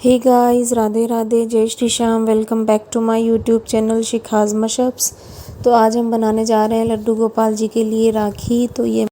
Hey guys, Radhe Radhe, जय Shri Shyam. Welcome back to my YouTube channel Shikha स्मशप्स। तो आज हम बनाने जा रहे हैं लड्डू गोपाल जी के लिए राखी। तो ये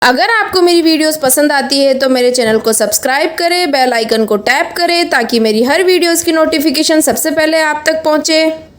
अगर आपको मेरी वीडियोस पसंद आती है तो मेरे चैनल को सब्सक्राइब करें, बेल आइकन को टैप करें ताकि मेरी हर वीडियोस की नोटिफिकेशन सबसे पहले आप तक पहुंचे।